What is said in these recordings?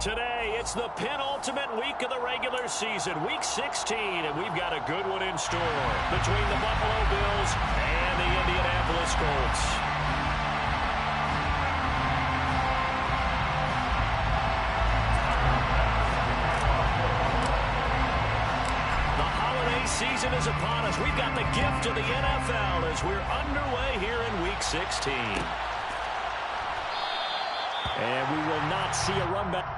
Today, it's the penultimate week of the regular season, Week 16, and we've got a good one in store between the Buffalo Bills and the Indianapolis Colts. The holiday season is upon us. We've got the gift of the NFL as we're underway here in Week 16. And we will not see a run back.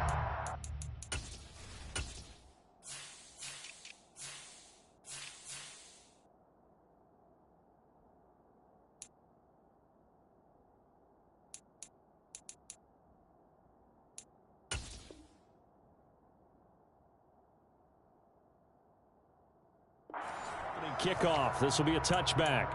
Kickoff. This will be a touchback.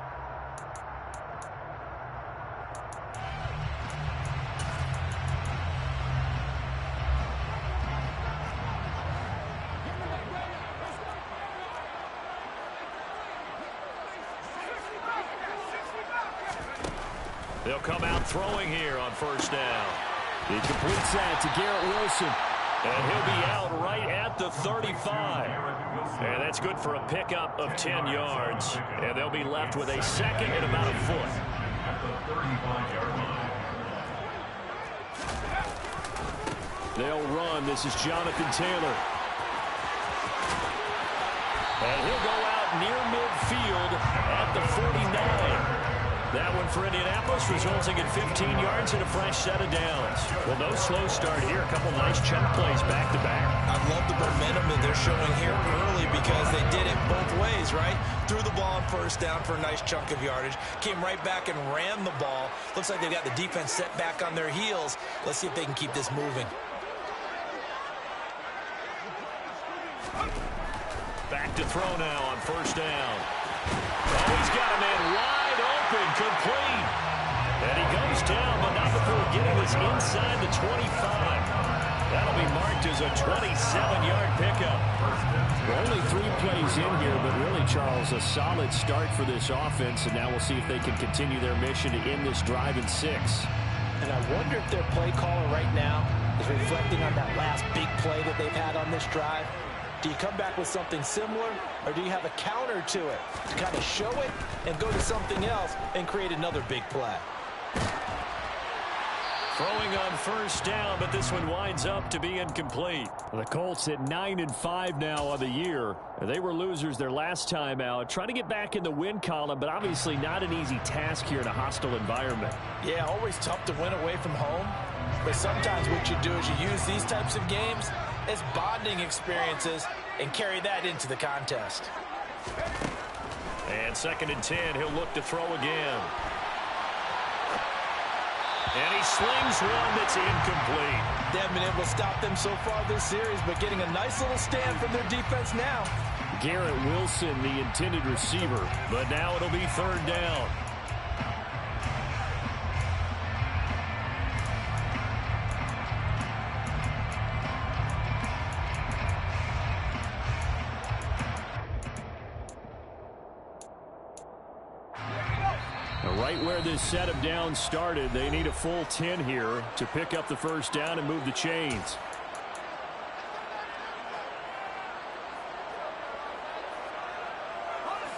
They'll come out throwing here on first down. He completes that to Garrett Wilson. And he'll be out right at the 35. And that's good for a pickup of 10 yards. And they'll be left with a second and about a foot. They'll run. This is Jonathan Taylor. And he'll go out near midfield at the 49. That one for Indianapolis, resulting in 15 yards and a fresh set of downs. Well, no slow start here. A couple nice chunk plays back-to-back. I love the momentum that they're showing here early because they did it both ways, right? Threw the ball on first down for a nice chunk of yardage. Came right back and ran the ball. Looks like they've got the defense set back on their heels. Let's see if they can keep this moving. Back to throw now on first down. Oh, he's got a man wide open, complete. And he goes down, but not before getting this inside the 25. That'll be marked as a 27-yard pickup. Well, only 3 plays in here, but really, Charles, a solid start for this offense. And now we'll see if they can continue their mission to end this drive in 6. And I wonder if their play caller right now is reflecting on that last big play that they've had on this drive. Do you come back with something similar, or do you have a counter to it to kind of show it and go to something else and create another big play? Throwing on first down, but this one winds up to be incomplete. The Colts at 9-5 now on the year. They were losers their last time out. Trying to get back in the win column, but obviously not an easy task here in a hostile environment. Yeah, always tough to win away from home. But sometimes what you do is you use these types of games as bonding experiences and carry that into the contest. And 2nd and 10, he'll look to throw again. And he slings one that's incomplete. They haven't been able to stop them so far this series, but getting a nice little stand from their defense now. Garrett Wilson, the intended receiver. But now it'll be 3rd down. Right where this set of downs started, they need a full 10 here to pick up the first down and move the chains.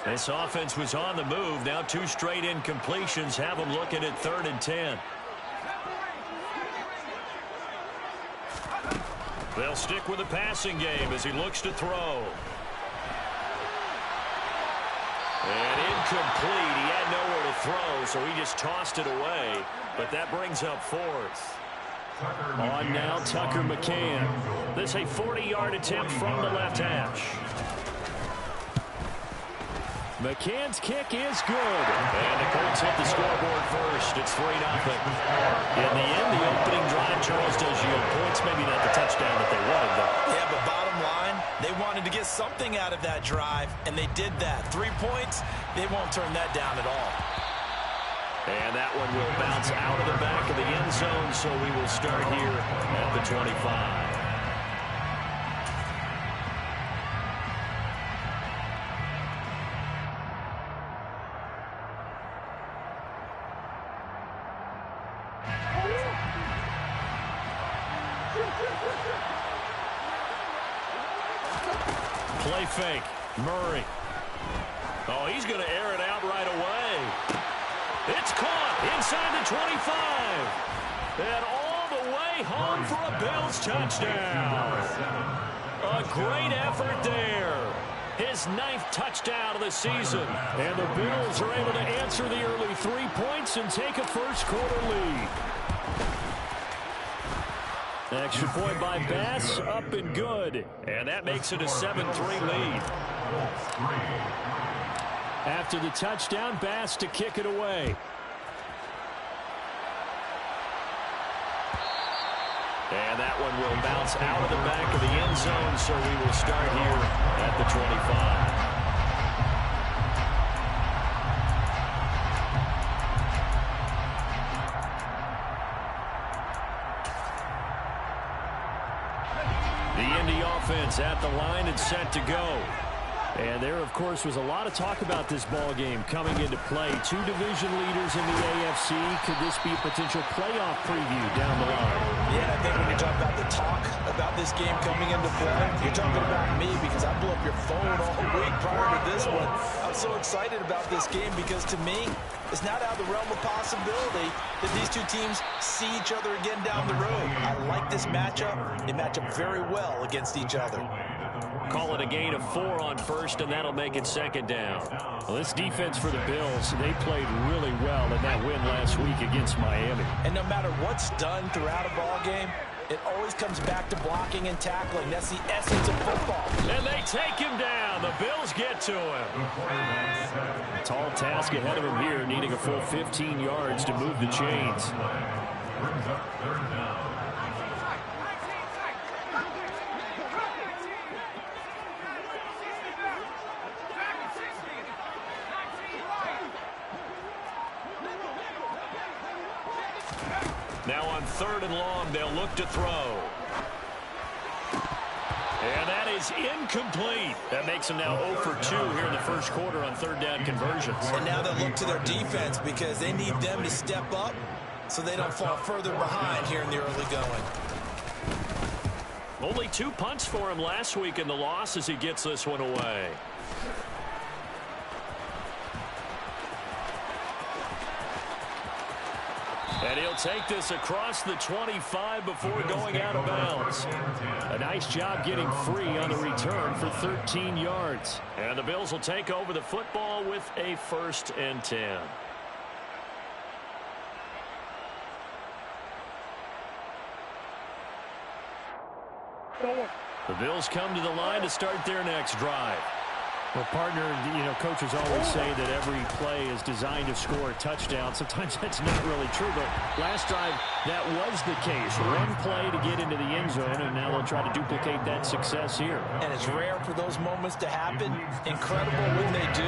This offense was on the move. Now 2 straight incompletions have them looking at 3rd and 10. They'll stick with the passing game as he looks to throw. And incomplete. He had nowhere to throw, so he just tossed it away. But that brings up 4th. On now, Tucker McCann. This a 40-yard attempt from the left hash. McCann's kick is good. And the Colts hit the scoreboard first. It's 3-0. In the end, the opening drive, Charles, does yield points. Maybe not the touchdown that they wanted, though. Yeah, but bottom line, they wanted to get something out of that drive, and they did that. 3 points, they won't turn that down at all. And that one will bounce out of the back of the end zone, so we will start here at the 25. Play fake. Murray. Oh, he's going to air it out right away. It's caught inside the 25. And all the way home for a Bills touchdown. A great effort there. His 9th touchdown of the season. And the Bills are able to answer the early 3 points and take a first-quarter lead. Extra point by Bass, up and good. And that makes it a 7-3 lead. After the touchdown, Bass to kick it away. And that one will bounce out of the back of the end zone, so we will start here at the 25. At the line and set to go. And there, of course, was a lot of talk about this ball game coming into play. 2 division leaders in the AFC. Could this be a potential playoff preview down the line? Yeah, I think when you talk about the talk about this game coming into play, you're talking about me because I blew up your phone all week prior to this one. I'm so excited about this game because to me, it's not out of the realm of possibility that these two teams see each other again down the road. I like this matchup. They match up very well against each other. Call it a gain of 4 on first, and that'll make it second down. Well, this defense for the Bills, they played really well in that win last week against Miami. And no matter what's done throughout a ball game, it always comes back to blocking and tackling. That's the essence of football. And they take him down. The Bills get to him. A tall task ahead of him here, needing a full 15 yards to move the chains. Now on 3rd and long, they'll look to throw. And that is incomplete. That makes them now 0 for 2 here in the first quarter on 3rd down conversions. And now they'll look to their defense because they need them to step up so they don't fall further behind here in the early going. Only 2 punts for him last week in the loss as he gets this one away. And he'll take this across the 25 before going out of bounds. A nice job getting free on the return for 13 yards. And the Bills will take over the football with a 1st and 10. The Bills come to the line to start their next drive. Well, partner, you know, coaches always say that every play is designed to score a touchdown. Sometimes that's not really true, but last drive, that was the case. One play to get into the end zone, and now they'll try to duplicate that success here. And it's rare for those moments to happen. Incredible when they do.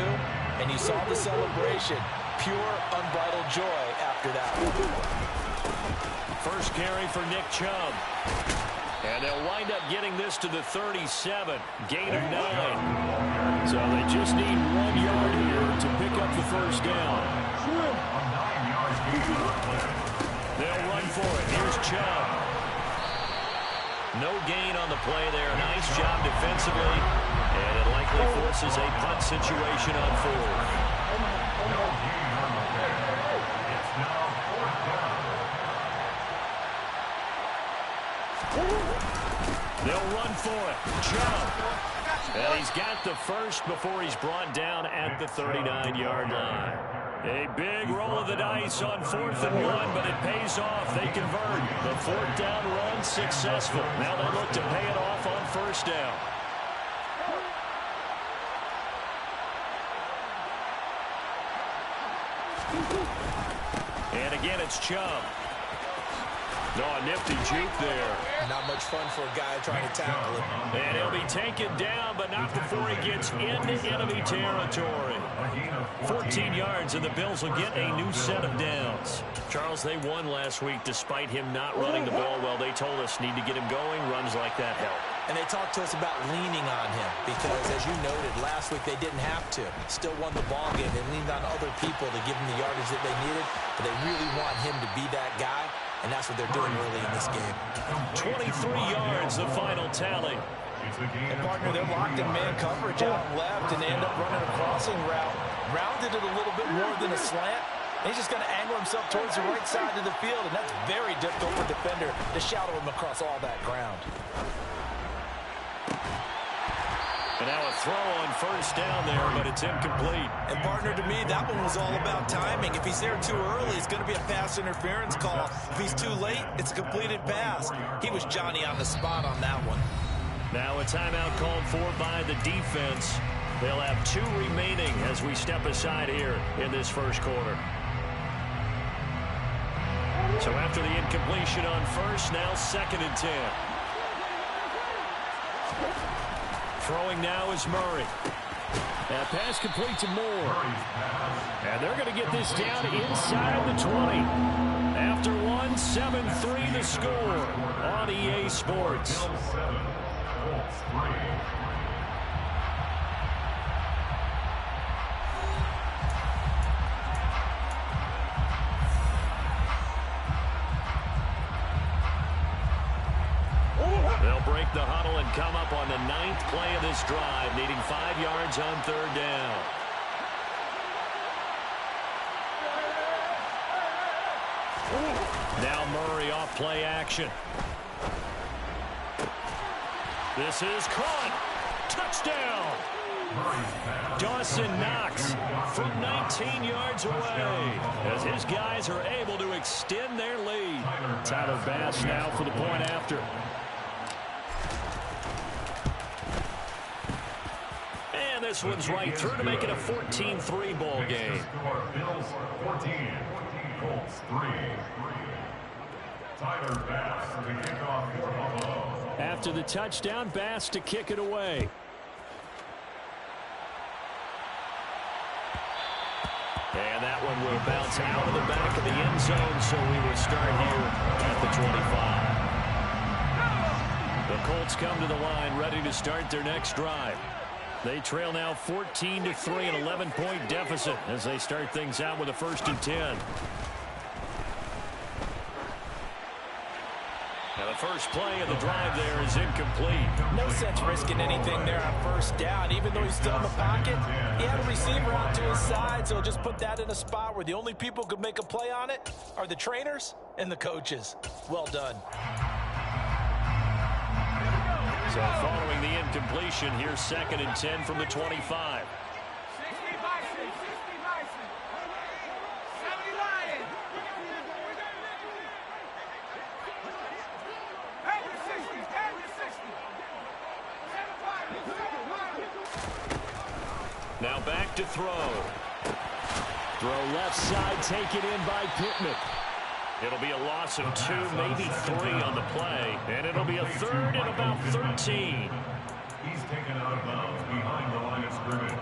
And you saw the celebration. Pure, unbridled joy after that. First carry for Nick Chubb. And they'll wind up getting this to the 37. Gain of 9. So they just need 1 yard here to pick up the first down. They'll run for it. Here's Chubb. No gain on the play there. Nice job defensively. And it likely forces a punt situation on 4th. They'll run for it. Chubb. And he's got the first before he's brought down at the 39-yard line. A big roll of the dice on 4th and 1, but it pays off. They convert. The 4th down run successful. Now they look to pay it off on 1st down. And again, it's Chubb. No, a nifty juke there. Not much fun for a guy trying to tackle him. And he'll be taken down, but not before he gets into enemy territory. 14 yards, and the Bills will get a new set of downs. Charles, they won last week despite him not running the ball well. They told us need to get him going. Runs like that help. And they talked to us about leaning on him because, as you noted, last week they didn't have to. Still won the ball game. They leaned on other people to give them the yardage that they needed, but they really want him to be that guy. and that's what they're doing early in this game. 23 yards, the final tally. And partner, they're locked in man coverage out left, and they end up running a crossing route. Rounded it a little bit more than a slant. He's just going to angle himself towards the right side of the field, and that's very difficult for a defender to shadow him across all that ground. And now a throw on first down there, but it's incomplete. And partner, to me, that one was all about timing. If he's there too early, it's going to be a pass interference call. If he's too late, it's a completed pass. He was Johnny on the spot on that one. Now a timeout called for by the defense. They'll have 2 remaining as we step aside here in this first quarter. So after the incompletion on first, now 2nd and 10. Throwing now is Murray. That pass complete to Moore. And they're going to get this down inside the 20. After one, 7-3 the score on EA Sports. They'll break the huddle and come up on the 9th play of this drive, needing 5 yards on 3rd down. Now Murray off play action. This is caught. Touchdown. Dawson Knox from 19 yards away as his guys are able to extend their lead. Tyler Bass now for the point after. And this one's right through to make it a 14-3 ball game. Bills 14, Colts 3. Tyler Bass for the kickoff for Buffalo. After the touchdown, Bass to kick it away. And that one will bounce out of the back of the end zone, so we will start here at the 25. The Colts come to the line ready to start their next drive. They trail now 14-3, an 11-point deficit as they start things out with a 1st and 10. Now the first play of the drive there is incomplete. No sense risking anything there on 1st down. Even though he's still in the pocket, he had a receiver out to his side, so just put that in a spot where the only people who could make a play on it are the trainers and the coaches. Well done. So following the incompletion, here's 2nd and 10 from the 25. Now back to throw. Throw left side, taken in by Pittman. It'll be a loss of 2, maybe 3 on the play, and it'll be a 3rd and about 13. He's taken out of bounds behind the line of scrimmage.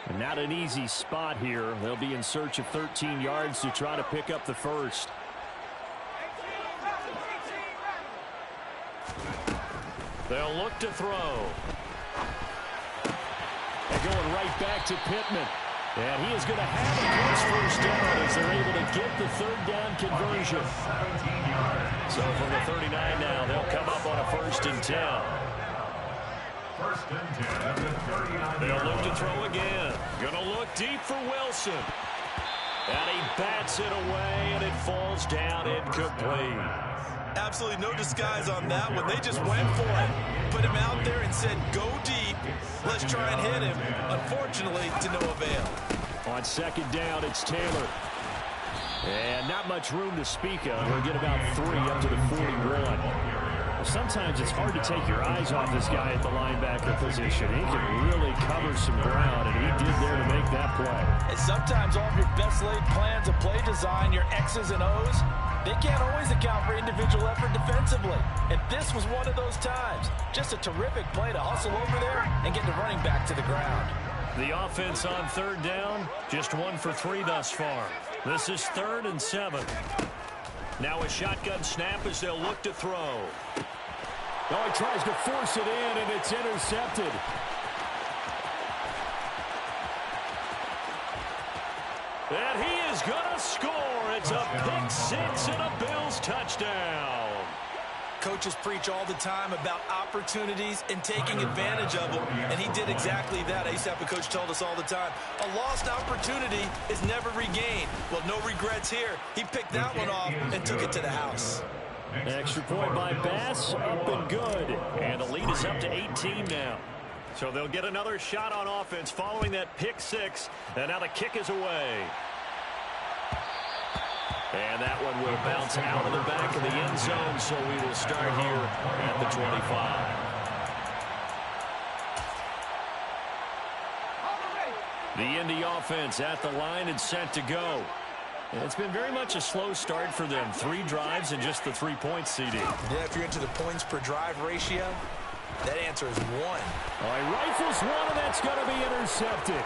And not an easy spot here. They'll be in search of 13 yards to try to pick up the first. They'll look to throw. They're going right back to Pittman. And he is going to have a close first down as they're able to get the 3rd down conversion. So from the 39 now, they'll come up on a 1st and 10. 1st and 10 at the 39. They'll look to throw again. Going to look deep for Wilson. And he bats it away, and it falls down incomplete. Absolutely no disguise on that one. They just went for it, put him out there and said, go deep. Let's try and hit him. Unfortunately, to no avail. On 2nd down, it's Taylor. And not much room to speak of. We'll get about 3 up to the 41. Sometimes it's hard to take your eyes off this guy at the linebacker position. He can really cover some ground, and he did there to make that play. And sometimes all of your best laid plans of play design, your X's and O's, they can't always account for individual effort defensively. And this was one of those times. Just a terrific play to hustle over there and get the running back to the ground. The offense on 3rd down, just 1 for 3 thus far. This is 3rd and 7. Now a shotgun snap as they'll look to throw. Oh, he tries to force it in, and it's intercepted. And he is going to score. It's a pick six and a Bills touchdown. Coaches preach all the time about opportunities and taking advantage of them, and he did exactly that. I used to have a coach told us all the time, a lost opportunity is never regained. Well, no regrets here. He picked that one off and took it to the house. Extra point by Bass, up and good. And the lead is up to 18 now. So they'll get another shot on offense following that pick six, and now the kick is away. And that one will bounce out of the back of the end zone, so we will start here at the 25. The Indy offense at the line and set to go. And it's been very much a slow start for them. 3 drives and just the 3 points, CD. Yeah, if you're into the points per drive ratio, that answer is 1. All right, rifles one, and that's going to be intercepted.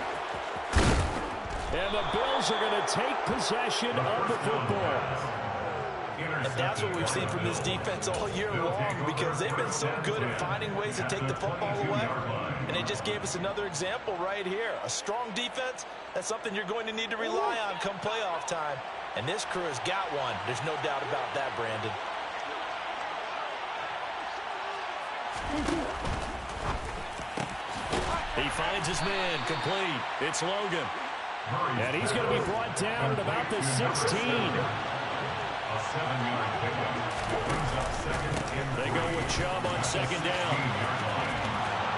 And the Bills are going to take possession of the football. And that's what we've seen from this defense all year long, because they've been so good at finding ways to take the football away. And they just gave us another example right here. A strong defense, that's something you're going to need to rely on come playoff time. And this crew has got one. There's no doubt about that, Brandon. He finds his man complete. It's Logan. And he's going to be brought down at about the 16. A 7-yard pickup. Brings up second and They go with Chubb on second down.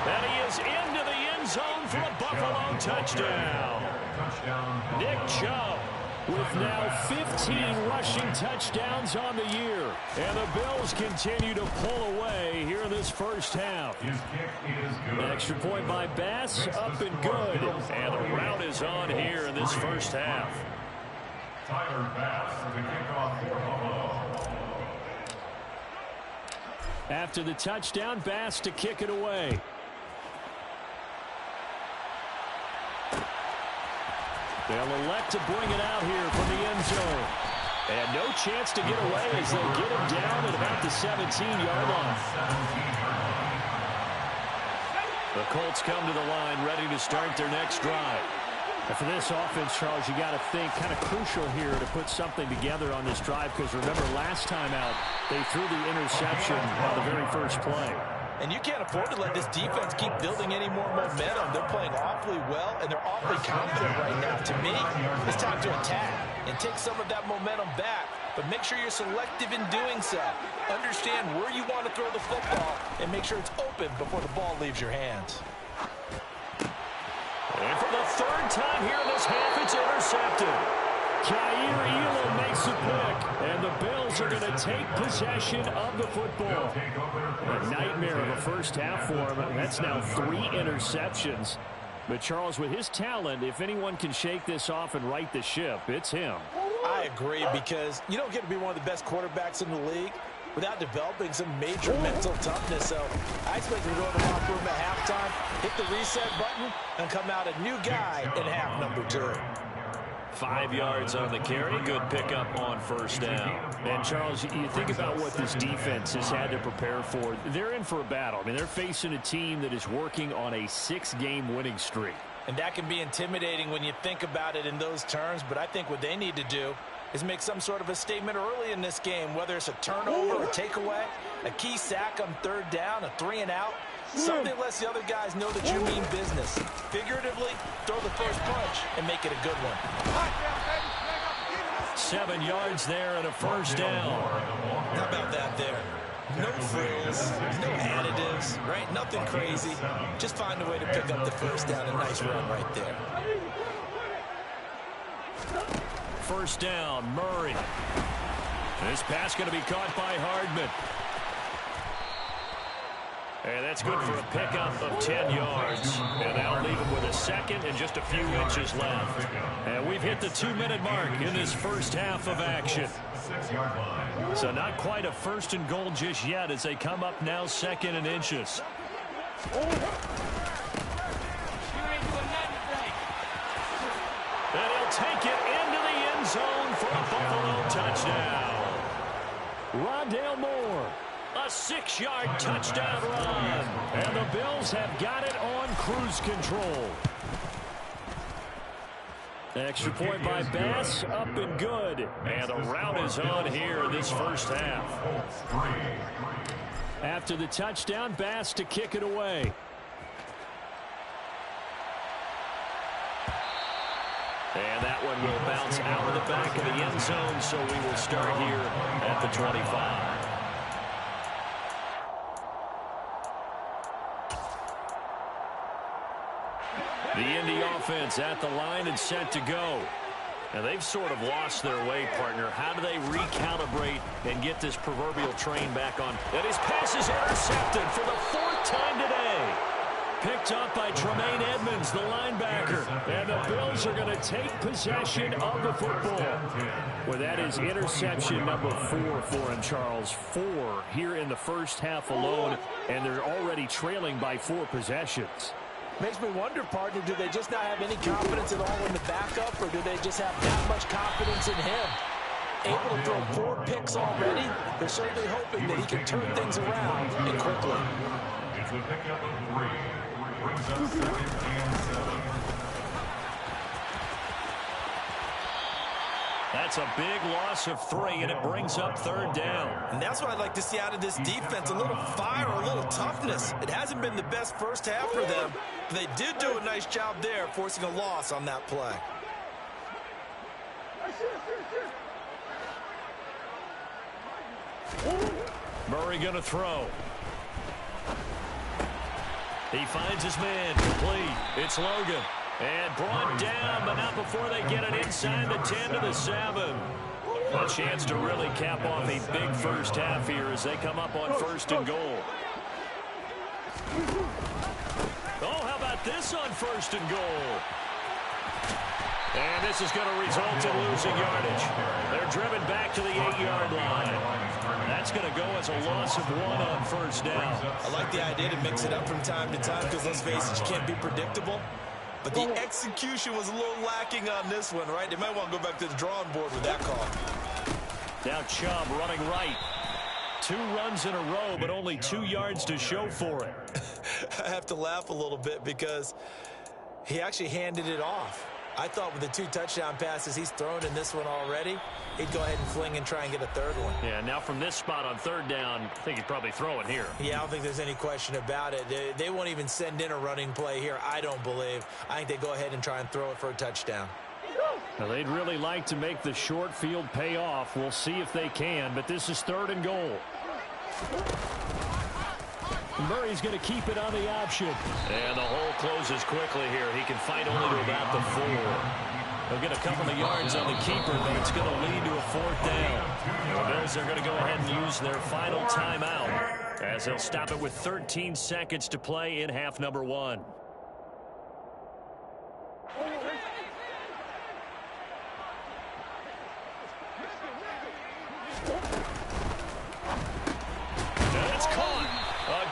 And he is into the end zone for a Buffalo touchdown. Nick Chubb with now 15 rushing touchdowns on the year. And the Bills continue to pull away here in this first half. His kick is good. An extra point by Bass, up and good. And the route is on here in this first half. Tyler Bass, the kickoff for Buffalo. After the touchdown, Bass to kick it away. They'll elect to bring it out here from the end zone. And no chance to get away as they get him down at about the 17-yard line. The Colts come to the line ready to start their next drive. And for this offense, Charles, you got to think kind of crucial here to put something together on this drive, because remember last time out they threw the interception on the very first play. And you can't afford to let this defense keep building any more momentum. They're playing awfully well, and they're awfully confident right now. To me, it's time to attack and take some of that momentum back. But make sure you're selective in doing so. Understand where you want to throw the football, and make sure it's open before the ball leaves your hands. And for the third time here in this half, it's intercepted. Jair Elam makes the pick, and the Bills are going to take possession of the football. A nightmare of a first half for him. That's now 3 interceptions. But Charles, with his talent, if anyone can shake this off and right the ship, it's him. I agree, because you don't get to be one of the best quarterbacks in the league without developing some major mental toughness. So I expect him to go in the locker room at halftime, hit the reset button, and come out a new guy in half number 2. 5 yards on the carry. Good pickup on first down. And, Charles, you think about what this defense has had to prepare for. They're in for a battle. I mean, they're facing a team that is working on a 6-game winning streak. And that can be intimidating when you think about it in those terms, but I think what they need to do is make some sort of a statement early in this game, whether it's a turnover, a takeaway, a key sack on third down, a 3-and-out. Something lets the other guys know that you mean business. Figuratively, throw the first punch and make it a good one. 7 yards there and a first down. How about that there? No frills, no additives, right? Nothing crazy. Just find a way to pick up the first down. A nice run right there. First down, Murray. This pass going to be caught by Hardman. And that's good for a pickup of 10 yards. And that'll leave him with a second and just a few inches left. And we've hit the 2-minute mark in this first half of action. So not quite a first and goal just yet as they come up now second and inches. And he'll take it into the end zone for a Buffalo touchdown. Rondale Moore. A 6-yard touchdown run. And the Bills have got it on cruise control. Extra point by Bass, up and good. And a rout is on here in this first half. After the touchdown, Bass to kick it away. And that one will bounce out of the back of the end zone, so we will start here at the 25. The Indy offense at the line and set to go. Now, they've sort of lost their way, partner. How do they recalibrate and get this proverbial train back on? And his pass is intercepted for the 4th time today. Picked up by Tremaine Edmonds, the linebacker. And the Bills are going to take possession of the football. Well, that is interception number 4 for him, Charles. 4 here in the first half alone, and they're already trailing by 4 possessions. Makes me wonder, partner, do they just not have any confidence at all in the backup, or do they just have that much confidence in him? Able to throw 4 picks already, they're certainly hoping that he can turn things around and quickly. It's a pickup of 3. Brings up 2nd and 7. That's a big loss of 3, and it brings up 3rd down. And that's what I'd like to see out of this defense, a little fire, a little toughness. It hasn't been the best first half for them, but they did do a nice job there, forcing a loss on that play. Murray going to throw. He finds his man, complete. It's Logan. And brought down, but not before they get it inside the 10 to the 7. A chance to really cap off a big first half here as they come up on 1st and goal. Oh, how about this on 1st and goal? And this is going to result in losing yardage. They're driven back to the 8-yard line. That's going to go as a loss of 1 on 1st down. I like the idea to mix it up from time to time because, let's face it, you can't be predictable. But the execution was a little lacking on this one, right? They might want to go back to the drawing board with that call. Now Chubb running right. 2 runs in a row, but only 2 yards to show for it. I have to laugh a little bit because he actually handed it off. I thought with the 2 touchdown passes he's thrown in this one already, he'd go ahead and fling and try and get a 3rd one. Yeah, now from this spot on 3rd down, I think he'd probably throw it here. Yeah, I don't think there's any question about it. They won't even send in a running play here, I don't believe. I think they go ahead and try and throw it for a touchdown. Now, they'd really like to make the short field pay off. We'll see if they can, but this is 3rd and goal. Murray's going to keep it on the option. And the hole closes quickly here. He can fight only to about the 4. He'll get a couple of yards on the keeper, but it's going to lead to a 4th down. The Bills are going to go ahead and use their final timeout as they'll stop it with 13 seconds to play in half number 1.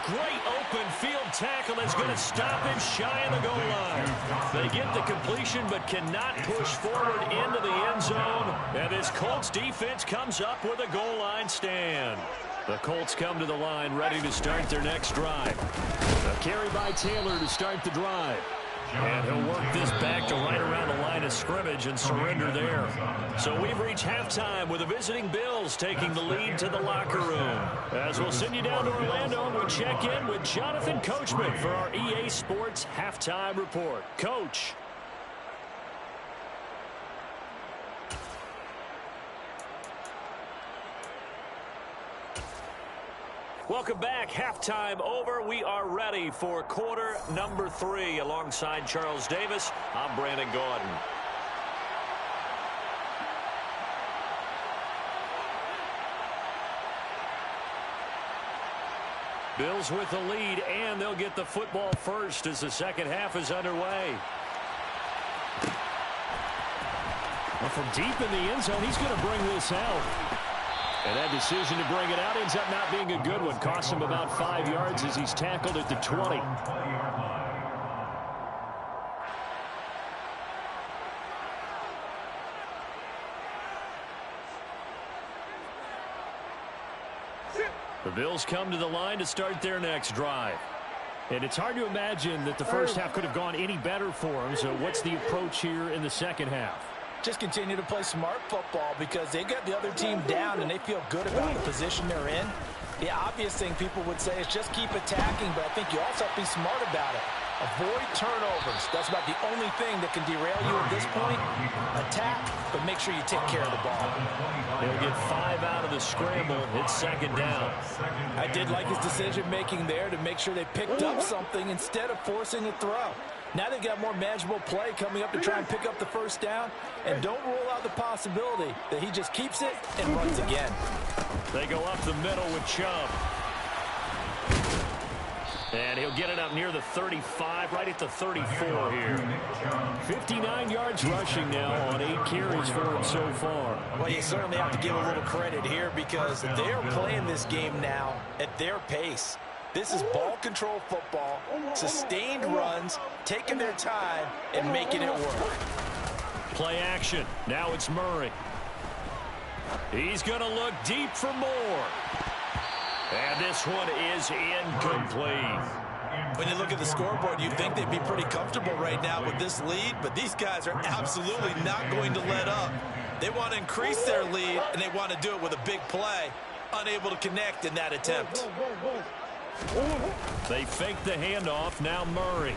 Great open field tackle that's going to stop him shy of the goal line. They get the completion but cannot push forward into the end zone. And this Colts defense comes up with a goal line stand. The Colts come to the line ready to start their next drive. A carry by Taylor to start the drive. And he'll work this back to right around the line of scrimmage and surrender there. So we've reached halftime with the visiting Bills taking the lead to the locker room. As we'll send you down to Orlando and we check in with Jonathan Coachman for our EA Sports Halftime Report. Coach. Welcome back. Halftime over. We are ready for quarter number 3. Alongside Charles Davis, I'm Brandon Gaudin. Bills with the lead, and they'll get the football first as the second half is underway. Well, from deep in the end zone, he's going to bring this out. And that decision to bring it out ends up not being a good one. Costs him about 5 yards as he's tackled at the 20. The Bills come to the line to start their next drive. And it's hard to imagine that the first half could have gone any better for them. So what's the approach here in the second half? Just continue to play smart football because they got the other team down and they feel good about the position they're in. The obvious thing people would say is just keep attacking, but I think you also have to be smart about it. Avoid turnovers. That's about the only thing that can derail you at this point. Attack, but make sure you take care of the ball. He'll get 5 out of the scramble. It's second down. I did like his decision-making there to make sure they picked up something instead of forcing a throw. Now they've got more manageable play coming up to try and pick up the first down. And don't rule out the possibility that he just keeps it and runs again. They go up the middle with Chubb. And he'll get it up near the 35, right at the 34 here. 59 yards rushing now on 8 carries for him so far. Well, you certainly have to give a little credit here because they're playing this game now at their pace. This is ball control football, sustained runs, taking their time, and making it work. Play action. Now it's Murray. He's going to look deep for more. And this one is incomplete. When you look at the scoreboard, you'd think they'd be pretty comfortable right now with this lead, but these guys are absolutely not going to let up. They want to increase their lead, and they want to do it with a big play. Unable to connect in that attempt. They fake the handoff. Now Murray.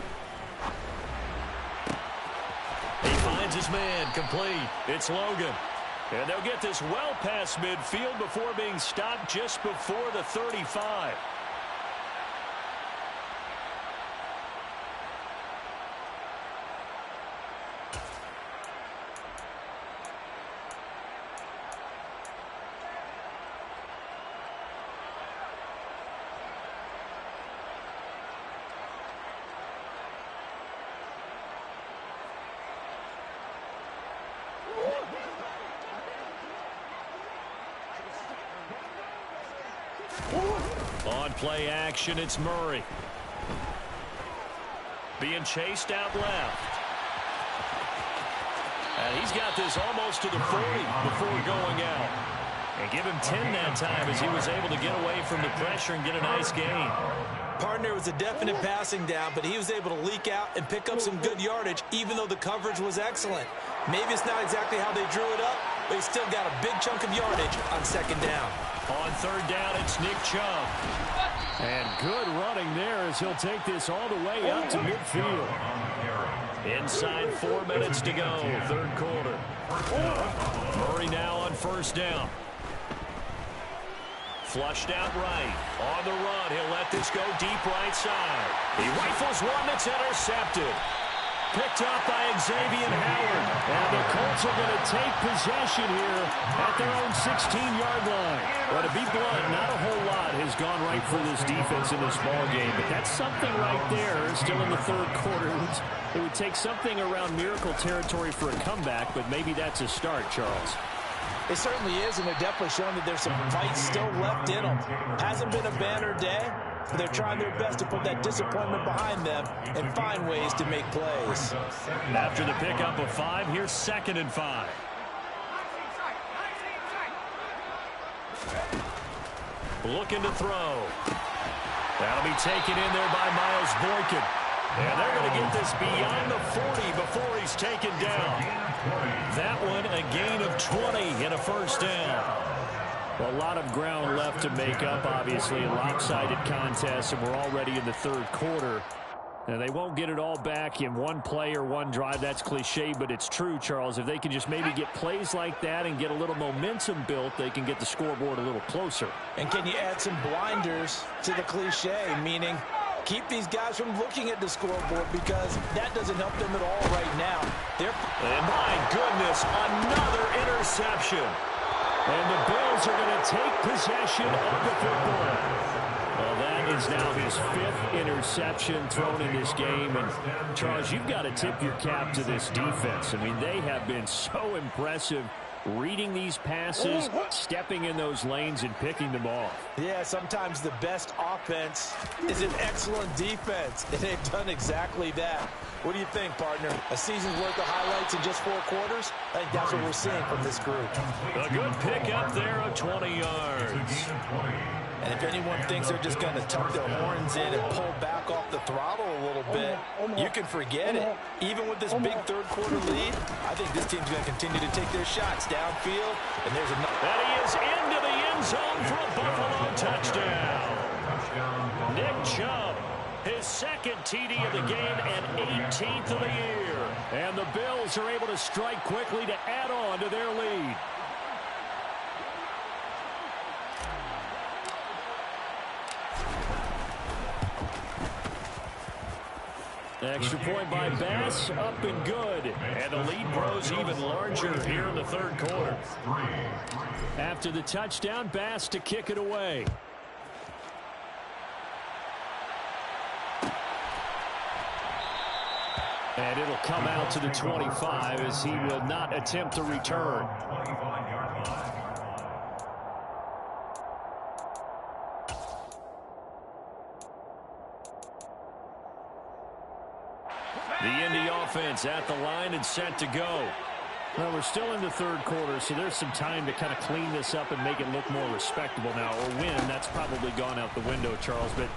He finds his man. Complete. It's Logan. And they'll get this well past midfield before being stopped just before the 35. On play action, it's Murray. Being chased out left. And he's got this almost to the 40 before going out. And give him 10 that time as he was able to get away from the pressure and get a nice gain. Partner was a definite passing down, but he was able to leak out and pick up some good yardage, even though the coverage was excellent. Maybe it's not exactly how they drew it up, but he still got a big chunk of yardage on second down. On third down, it's Nick Chubb. And good running there as he'll take this all the way up to midfield. Inside 4 minutes to go, third quarter. Murray now on first down. Flushed out right. On the run, he'll let this go deep right side. He rifles one that's intercepted. Picked up by Xavier Howard. And the Colts are going to take possession here at their own 16-yard line. But to be blunt, not a whole lot has gone right for this defense in this ball game. But that's something right there, still in the third quarter. It would take something around miracle territory for a comeback, but maybe that's a start, Charles. It certainly is, and they're definitely showing that there's some fight still left in them. Hasn't been a banner day, but they're trying their best to put that disappointment behind them and find ways to make plays. After the pickup of 5, here's 2nd and 5. Looking to throw. That'll be taken in there by Miles Boykin. And they're going to get this beyond the 40 before he's taken down. That one a gain of 20 and a first down. A lot of ground left to make up, obviously, a lopsided contest, and we're already in the third quarter. Now, they won't get it all back in one play or one drive. That's cliche, but it's true, Charles. If they can just maybe get plays like that and get a little momentum built, they can get the scoreboard a little closer. And can you add some blinders to the cliche, meaning keep these guys from looking at the scoreboard because that doesn't help them at all right now. And my goodness, another interception. And the Bills are going to take possession of the football. Well, that is now his 5th interception thrown in this game. And, Charles, you've got to tip your cap to this defense. I mean, they have been so impressive reading these passes, stepping in those lanes, and picking them off. Yeah, sometimes the best offense is an excellent defense, and they've done exactly that. What do you think, partner? A season's worth of highlights in just 4 quarters? I think that's what we're seeing from this group. A good pick up there of 20 yards. And if anyone thinks they're just going to tuck their horns in and pull back off the throttle a little bit, you can forget it. Even with this big third-quarter lead, I think this team's going to continue to take their shots downfield. And there's another. And he is into the end zone for a Buffalo touchdown. Nick Chubb, his second TD of the game and 18th of the year. And the Bills are able to strike quickly to add on to their lead. Extra point by Bass, up and good. And the lead grows even larger here in the third quarter. After the touchdown, Bass to kick it away. And it'll come out to the 25 as he will not attempt to return. The Indy offense at the line and set to go. Well, we're still in the third quarter, so there's some time to kind of clean this up and make it look more respectable now. Or win, that's probably gone out the window, Charles. But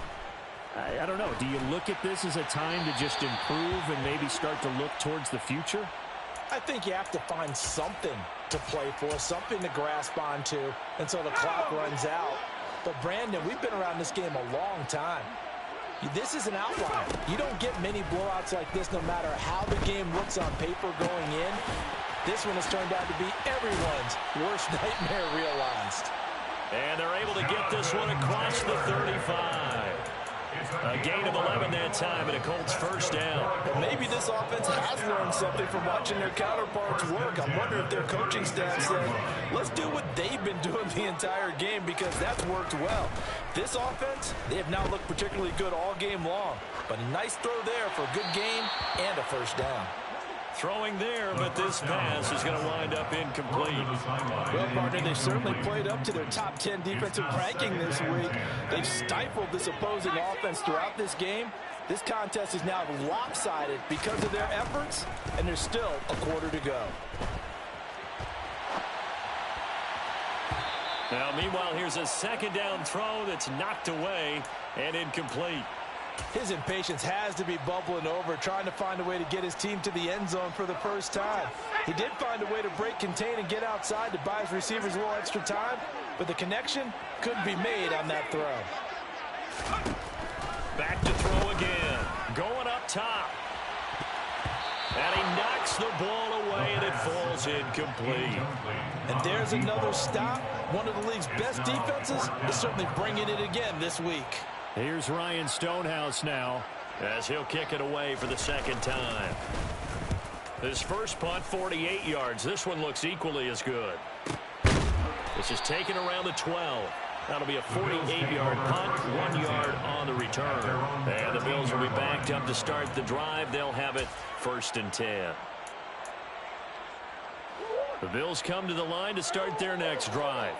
I don't know. Do you look at this as a time to just improve and maybe start to look towards the future? I think you have to find something to play for, something to grasp onto until the clock runs out. But, Brandon, we've been around this game a long time. This is an outlier. You don't get many blowouts like this no matter how the game looks on paper going in. This one has turned out to be everyone's worst nightmare realized. And they're able to get this one across the 35. A gain of 11 that time and a Colts first down. But maybe this offense has learned something from watching their counterparts work. I'm wondering if their coaching staff said, let's do what they've been doing the entire game because that's worked well. This offense, they have not looked particularly good all game long. But a nice throw there for a good gain and a first down. Throwing there, but this pass is going to wind up incomplete. Well, partner, they've certainly played up to their top 10 defensive ranking this week. They've stifled this opposing offense throughout this game. This contest is now lopsided because of their efforts, and there's still a quarter to go. Now, meanwhile, here's a second down throw that's knocked away and incomplete. His impatience has to be bubbling over, trying to find a way to get his team to the end zone for the first time. He did find a way to break contain and get outside to buy his receivers a little extra time, but the connection couldn't be made on that throw. Back to throw again. Going up top. And he knocks the ball away, and it falls incomplete. And there's another stop. One of the league's best defenses is certainly bringing it again this week. Here's Ryan Stonehouse now as he'll kick it away for the second time. His first punt, 48 yards. This one looks equally as good. This is taken around the 12. That'll be a 48-yard punt, 1 yard on the return. And the Bills will be backed up to start the drive. They'll have it first and 10. The Bills come to the line to start their next drive.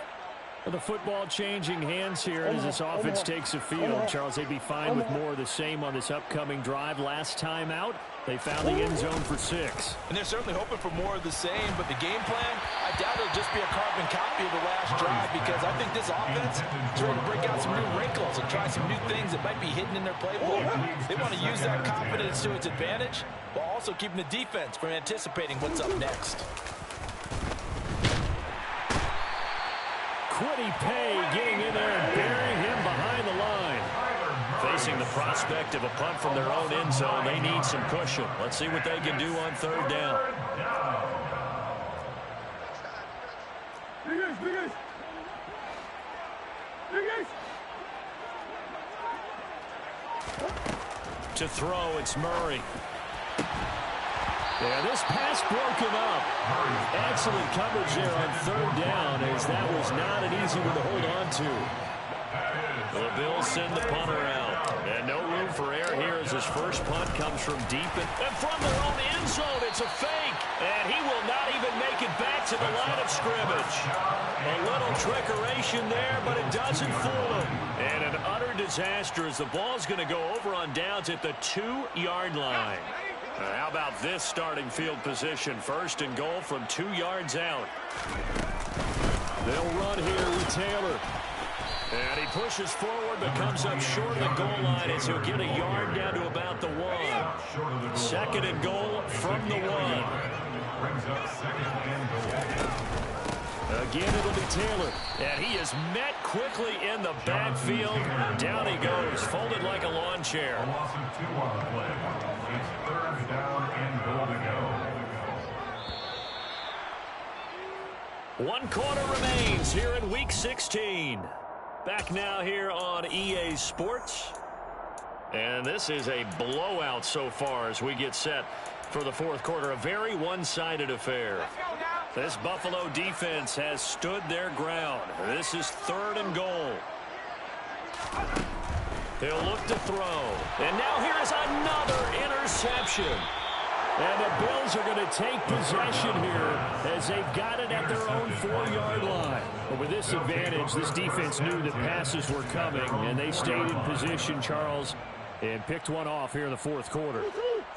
The football changing hands here as this offense takes a field. Charles, they'd be fine with more of the same on this upcoming drive. Last time out, they found the end zone for 6. And they're certainly hoping for more of the same, but the game plan, I doubt it'll just be a carbon copy of the last drive because I think this offense is ready to break out some new wrinkles and try some new things that might be hidden in their playbook. They want to use that confidence to its advantage while also keeping the defense from anticipating what's up next. Quiddy Pay getting in there and burying him behind the line. Facing the prospect of a punt from their own end zone, they need some cushion. Let's see what they can do on third down. To throw, it's Murray. Yeah, this pass broken up. Excellent coverage there on third down as that was not an easy one to hold on to. The Bills send the punter out. And no room for error here as his first punt comes from deep. And from their own end zone, it's a fake. And he will not even make it back to the line of scrimmage. A little trickeration there, but it doesn't fool him. And an utter disaster as the ball's going to go over on downs at the 2-yard line. How about this starting field position? First and goal from 2 yards out. They'll run here with Taylor. And he pushes forward but comes up short of the goal line as he'll get a yard down to about the 1. Second and goal from the 1. Brings up second and goal. Again, it'll be Taylor. And he is met quickly in the backfield. Down he goes, folded like a lawn chair. A loss of 2 on the play. It's third down and goal to go. 1 quarter remains here in Week 16. Back now here on EA Sports. And this is a blowout so far as we get set for the fourth quarter. A very one-sided affair. This Buffalo defense has stood their ground. This is third and goal. He'll look to throw. And now here is another interception. And the Bills are going to take possession here as they've got it at their own 4-yard line. But with this advantage, this defense knew that passes were coming, and they stayed in position, Charles, and picked one off here in the fourth quarter.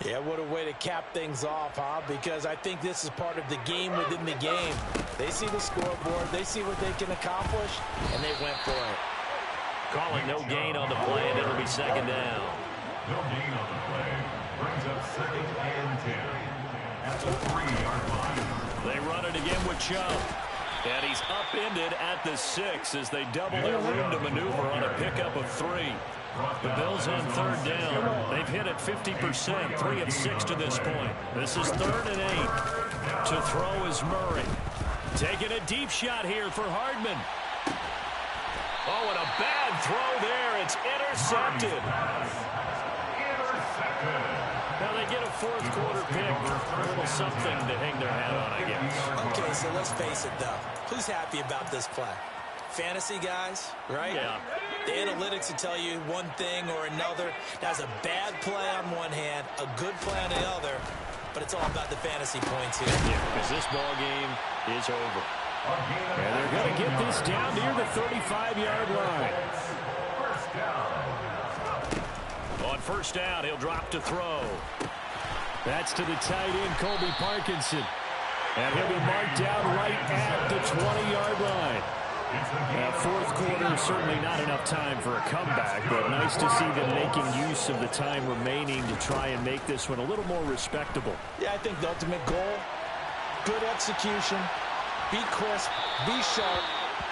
Yeah, what a way to cap things off, huh? Because I think this is part of the game within the game. They see the scoreboard, they see what they can accomplish, and they went for it. Calling no gain on the play, and it'll be second down. No gain on the play. Brings up second and 10 at the 3-yard line. They run it again with Chubb. And he's upended at the 6 as they double their room to maneuver on a pickup of 3. The Bills on third down. They've hit it 50%, 3 of 6 to this point. This is third and 8. To throw is Murray. Taking a deep shot here for Hardman. Oh, and a bad throw there. It's intercepted. Now they get a fourth quarter pick. A little something to hang their hat on, I guess. Okay, so let's face it, though. Who's happy about this play? Fantasy guys, right? Yeah. The analytics will tell you one thing or another. That's a bad play on one hand, a good play on the other, but it's all about the fantasy points here. Yeah, because this ball game is over. And they're going to get this down near the 35-yard line. First down. On first down, he'll drop to throw. That's to the tight end, Colby Parkinson. And he'll be marked down right at the 20-yard line. Fourth quarter, certainly not enough time for a comeback, but nice to see them making use of the time remaining to try and make this one a little more respectable. Yeah, I think the ultimate goal, good execution, be crisp, be sharp,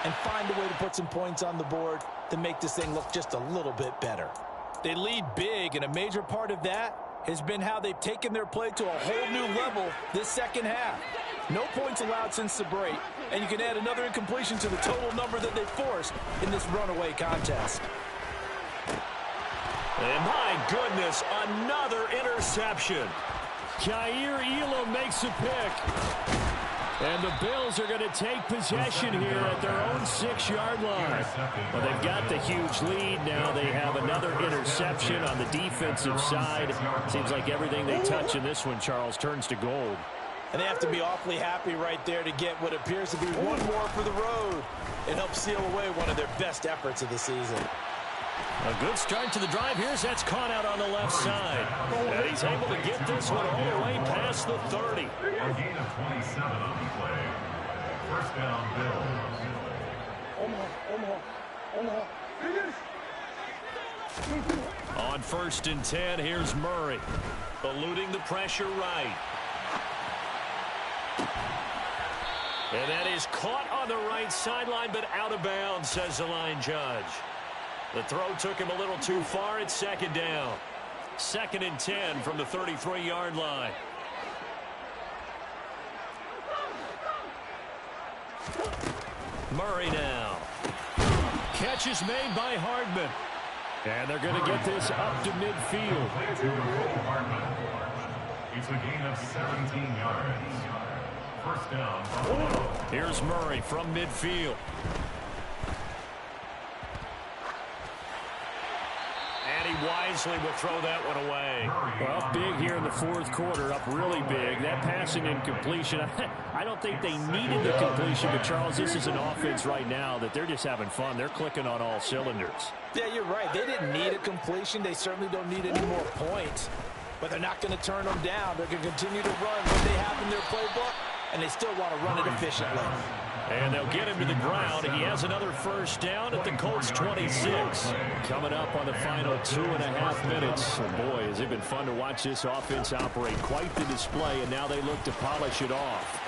and find a way to put some points on the board to make this thing look just a little bit better. They lead big, and a major part of that has been how they've taken their play to a whole new level this second half. No points allowed since the break, and you can add another incompletion to the total number that they forced in this runaway contest. And my goodness, another interception. Kaiir Elam makes a pick. And the Bills are going to take possession here at their own 6-yard line. Well, they've got the huge lead. Now they have another interception on the defensive side. Seems like everything they touch in this one, Charles, turns to gold. And they have to be awfully happy right there to get what appears to be one more for the road. It helps seal away one of their best efforts of the season. A good start to the drive. Here's that's caught out on the left side. And he's able to get this one all the way past the 30. A gain of 27 on the play. First down, Bills. On first and 10, here's Murray. Eluding the pressure right. And that is caught on the right sideline, but out of bounds, says the line judge. The throw took him a little too far. It's second down. Second and 10 from the 33-yard line. Murray now. Catch is made by Hardman. And they're going to get this up to midfield. It's a gain of 17 yards. First down. Here's Murray from midfield. And he wisely will throw that one away. Well, big here in the fourth quarter, up really big. That passing incompletion, I don't think they needed the completion, but Charles, this is an offense right now that they're just having fun. They're clicking on all cylinders. Yeah, you're right. They didn't need a completion. They certainly don't need any more points. But they're not going to turn them down. They're going to continue to run what they have in their playbook, and they still want to run it efficiently. And they'll get him to the ground. He has another first down at the Colts 26. Coming up on the final 2.5 minutes. And boy, has it been fun to watch this offense operate. Quite the display, and now they look to polish it off.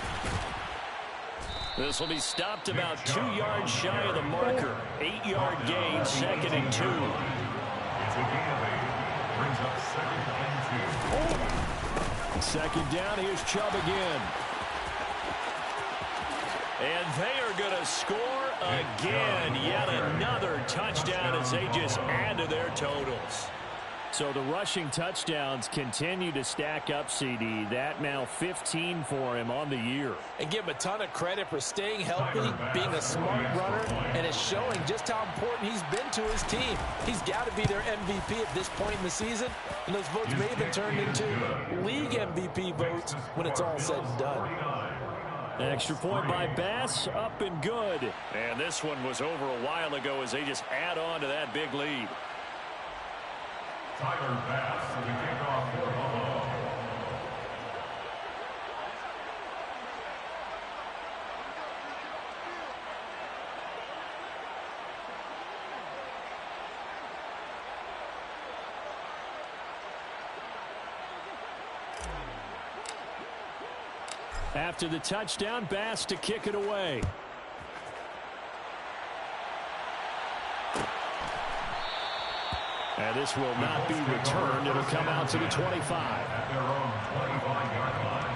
This will be stopped about 2 yards shy of the marker. 8-yard gain, 2nd and 2. It's a gain of 8. Brings up 2nd and 2. Second down, here's Chubb again. And they are going to score again. Yet another touchdown as they just add to their totals. So the rushing touchdowns continue to stack up, CD. That now 15 for him on the year. And give him a ton of credit for staying healthy, being a smart runner, and it's showing just how important he's been to his team. He's got to be their MVP at this point in the season, and those votes may have been turned into league MVP votes when it's all said and done. Extra point by Bass, up and good. And this one was over a while ago as they just add on to that big lead. Tyler Bass to the kickoff for Buffalo. After the touchdown, Bass to kick it away. And this will not be returned. It'll come out to the 25. At their own 25-yard line.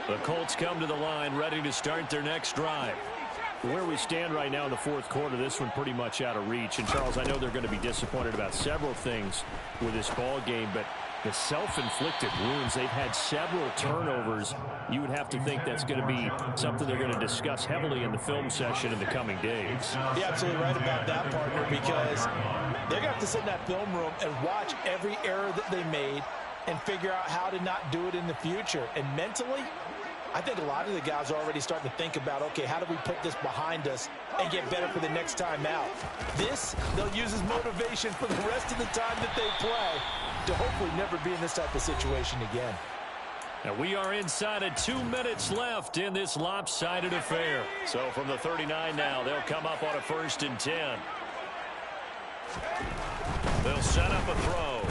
The Colts come to the line ready to start their next drive. Where we stand right now in the fourth quarter, this one pretty much out of reach. And, Charles, I know they're going to be disappointed about several things with this ball game, but the self-inflicted wounds, they've had several turnovers. You would have to think that's going to be something they're going to discuss heavily in the film session in the coming days. You're absolutely right about that, partner, because they're going to have to sit in that film room and watch every error that they made and figure out how to not do it in the future. And mentally, I think a lot of the guys are already starting to think about, okay, how do we put this behind us and get better for the next time out? This, they'll use as motivation for the rest of the time that they play to hopefully never be in this type of situation again. And we are inside of 2 minutes left in this lopsided affair. So from the 39 now, they'll come up on a 1st and 10. They'll set up a throw.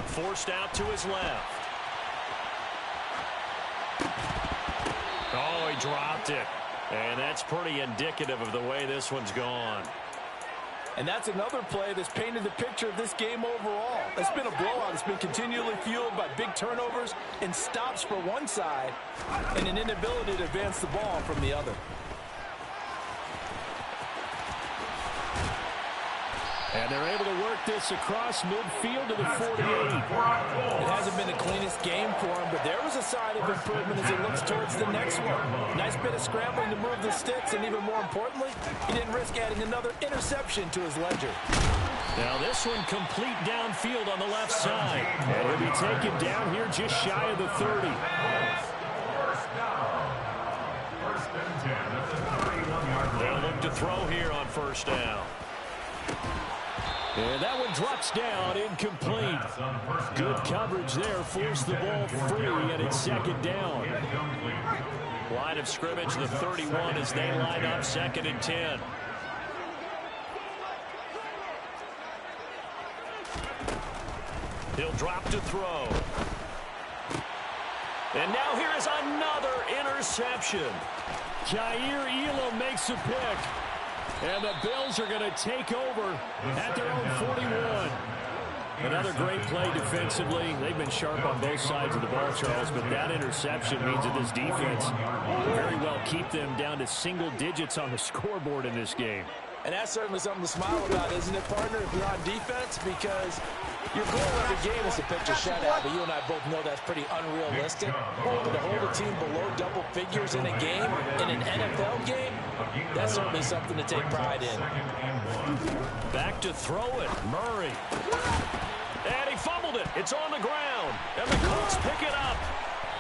Forced out to his left. Oh, he dropped it. And that's pretty indicative of the way this one's gone. And that's another play that's painted the picture of this game overall. It's been a blowout. It's been continually fueled by big turnovers and stops for one side and an inability to advance the ball from the other. And they're able to work this across midfield to the 48. It hasn't been the cleanest game for him, but there was a sign of improvement as he looks towards the next one. Nice bit of scrambling to move the sticks, and even more importantly, he didn't risk adding another interception to his ledger. Now this one complete downfield on the left side. And he'll be taken down here just shy of the 30. First down. 1st and 10 at the 31-yard line. They'll look to throw here on 1st down. And that one drops down, incomplete. Good coverage there, forced the ball free, and it's 2nd down. Line of scrimmage, the 31 as they line up 2nd and 10. He'll drop to throw. And now here is another interception. Jair Elam makes a pick. And the Bills are going to take over at their own 41. Another great play defensively. They've been sharp on both sides of the ball, Charles, but that interception means that this defense will very well keep them down to single digits on the scoreboard in this game. And that's certainly something to smile about, isn't it, partner, if you're on defense? Because your goal every game is to pitch a shutout, but you and I both know that's pretty unrealistic. But to hold a team below double figures in a game, in an NFL game, that's certainly something to take pride in. Back to throw it, Murray. And he fumbled it. It's on the ground. And the Colts pick it up.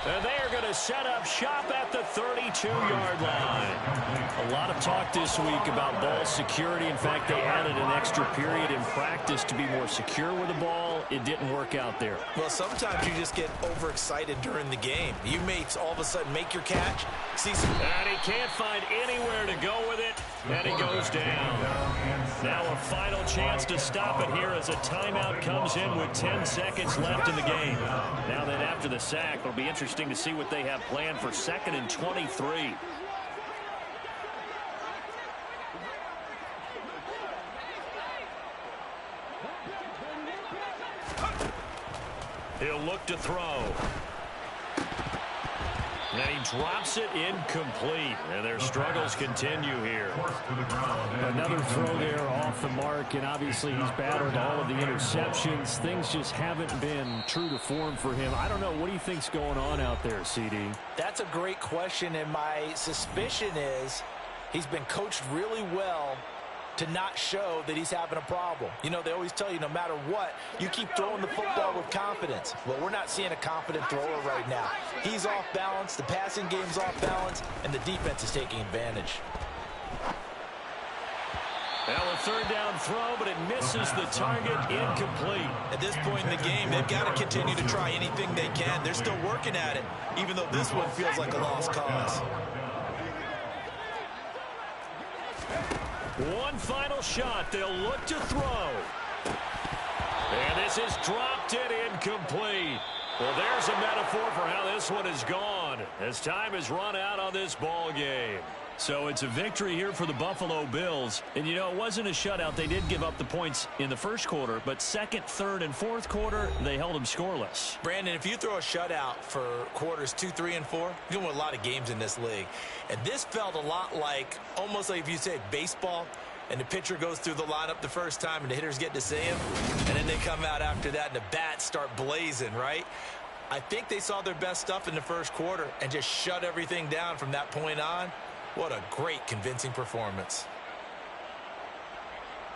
And they are going to set up shop at the 32-yard line. A lot of talk this week about ball security. In fact, they added an extra period in practice to be more secure with the ball. It didn't work out there. Well, sometimes you just get overexcited during the game. You may all of a sudden make your catch, see some... And he can't find anywhere to go with it, and he goes down. Now a final chance to stop it here as a timeout comes in with 10 seconds left in the game. Now then, after the sack, it'll be interesting to see what they have planned for 2nd and 23. He'll look to throw. And he drops it incomplete. And their struggles continue here. Another throw there off the mark, and obviously he's battled all of the interceptions. Things just haven't been true to form for him. I don't know. What do you think's going on out there, CD? That's a great question, and my suspicion is he's been coached really well to not show that he's having a problem. You know, they always tell you no matter what, you keep throwing the football with confidence. Well, we're not seeing a confident thrower right now. He's off balance, the passing game's off balance, and the defense is taking advantage. Well, a 3rd down throw, but it misses the target, incomplete. At this point in the game, they've got to continue to try anything they can. They're still working at it, even though this one feels like a lost cause. One final shot. They'll look to throw. And this is dropped it incomplete. Well, there's a metaphor for how this one is gone as time has run out on this ball game. So it's a victory here for the Buffalo Bills. And, you know, it wasn't a shutout. They did give up the points in the first quarter, but 2nd, 3rd, and 4th quarter, they held them scoreless. Brandon, if you throw a shutout for quarters 2, 3, and 4, you're going to win a lot of games in this league. And this felt a lot like, almost like if you said baseball, and the pitcher goes through the lineup the first time, and the hitters get to see him, and then they come out after that, and the bats start blazing, right? I think they saw their best stuff in the first quarter and just shut everything down from that point on. What a great, convincing performance.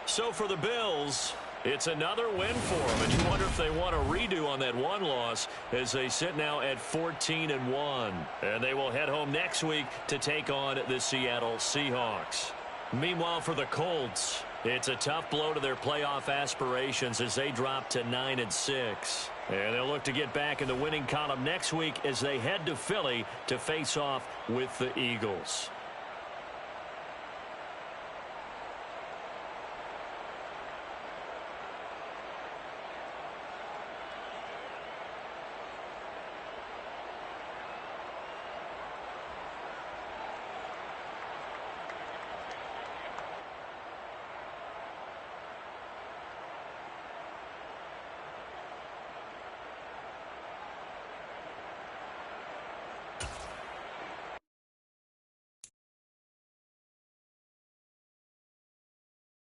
So for the Bills, it's another win for them. And you wonder if they want a redo on that one loss as they sit now at 14-1. And they will head home next week to take on the Seattle Seahawks. Meanwhile, for the Colts, it's a tough blow to their playoff aspirations as they drop to 9-6. And they'll look to get back in the winning column next week as they head to Philly to face off with the Eagles.